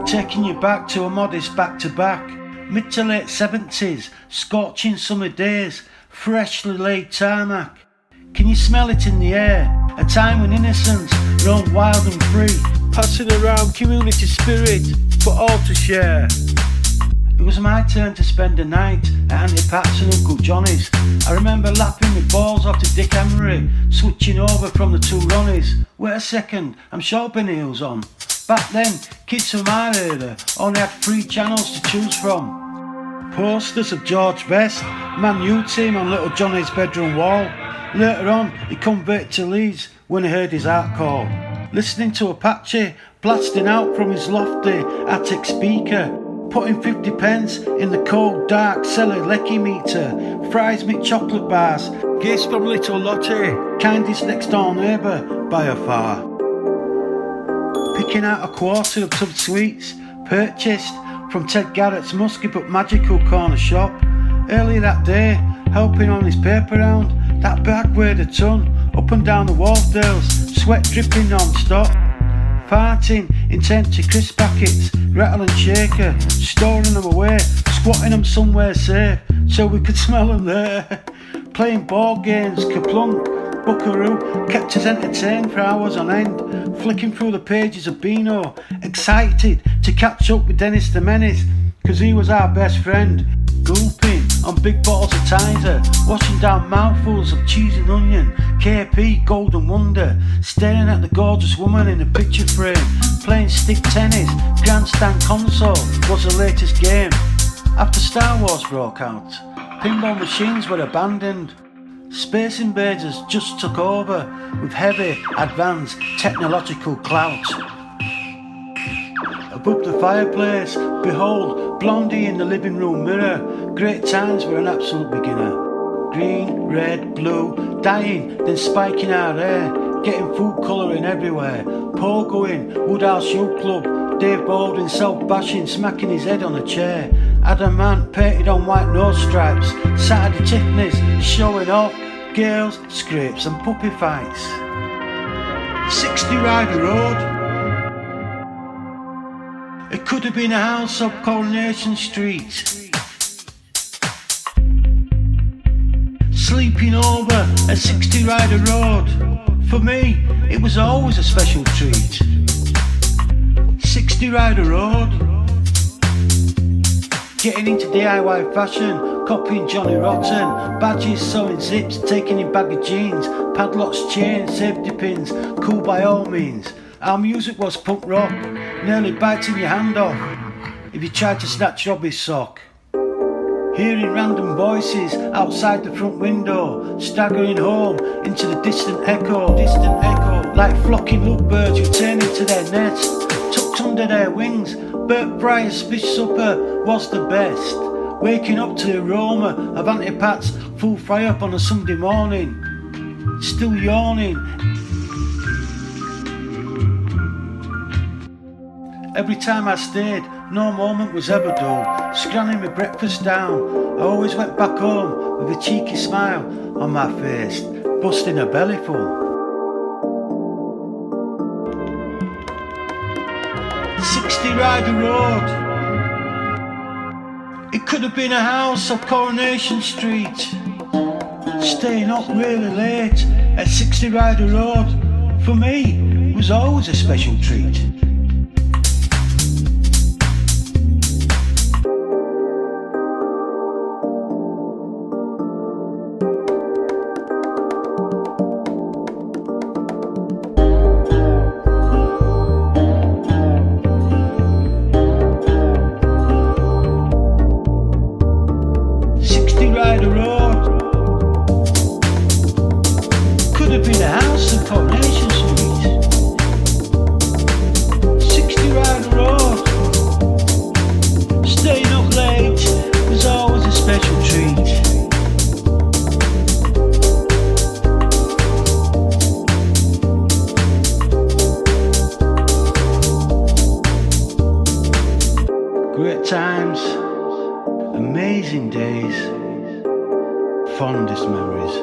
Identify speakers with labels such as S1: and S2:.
S1: Taking you back to a modest back-to-back, mid to late 70s, scorching summer days, freshly laid tarmac. Can you smell it in the air? A time when innocence roamed wild and free, passing around community spirit for all to share. It was my turn to spend a night at Auntie Pat's and Uncle Johnny's. I remember lapping my balls off to Dick Emery, switching over from the two Ronnies. Wait a second, I'm sure Benny Hill's on. Back then, kids from our era only had 3 channels to choose from. Posters of George Best, Man U team on little Johnny's bedroom wall. Later on, he converted to Leeds when he heard his heart call. Listening to Apache blasting out from his lofty attic speaker, putting 50 pence in the cold dark cellar lecky meter, fries me chocolate bars, gifts from little Lottie, kindest next door neighbour by a far. Picking out a quarter of tub sweets, purchased from Ted Garrett's musky but magical corner shop. Earlier that day, helping on his paper round, that bag weighed a ton, up and down the Wharfdales, sweat dripping non-stop. Farting into empty crisp packets, rattle and shaker, storing them away, squatting them somewhere safe, so we could smell them there. Playing board games, Kaplunk, Buckaroo, kept us entertained for hours on end, flicking through the pages of Beano, excited to catch up with Dennis the Menace, cause he was our best friend. Gulping on big bottles of Tizer, washing down mouthfuls of cheese and onion, KP, Golden Wonder, staring at the gorgeous woman in the picture frame, playing stick tennis, grandstand console was the latest game. After Star Wars broke out, pinball machines were abandoned. Space Invaders just took over with heavy, advanced technological clout. Above the fireplace, behold, Blondie in the living room mirror. Great times for an absolute beginner. Green, red, blue, dyeing, then spiking our hair, getting food colouring everywhere. Pogoing, Woodhouse Youth Club, Dave Baldwin self-bashing, smacking his head on a chair. Adamant painted on white nose stripes, Saturday Tiffany's showing off, girls, scrapes and puppy fights. 60 Ryder Road. It could have been a house up Coronation Street. Sleeping over at 60 Ryder Road. For me, it was always a special treat. 60 Ryder Road. Getting into DIY fashion, copying Johnny Rotten, badges, sewing zips, taking in baggy jeans, padlocks, chains, safety pins, cool by all means. Our music was punk rock, nearly biting your hand off if you tried to snatch Robbie's sock. Hearing random voices outside the front window, staggering home into the distant echo, like flocking lovebirds returning to their nest, tucked under their wings. Bert Fryer's fish supper was the best, waking up to the aroma of Auntie Pat's full fry up on a Sunday morning, still yawning. Every time I stayed, no moment was ever dull. Scanning my breakfast down, I always went back home with a cheeky smile on my face, busting a bellyful. 60 Ryder Road. It could have been a house off Coronation Street. Staying up really late at 60 Ryder Road, for me, was always a special treat. Ryder Road. Could have been a house in Coronation Street. 60 Ryder Road. Staying up late was always a special treat. Great times, amazing days, fondest memories.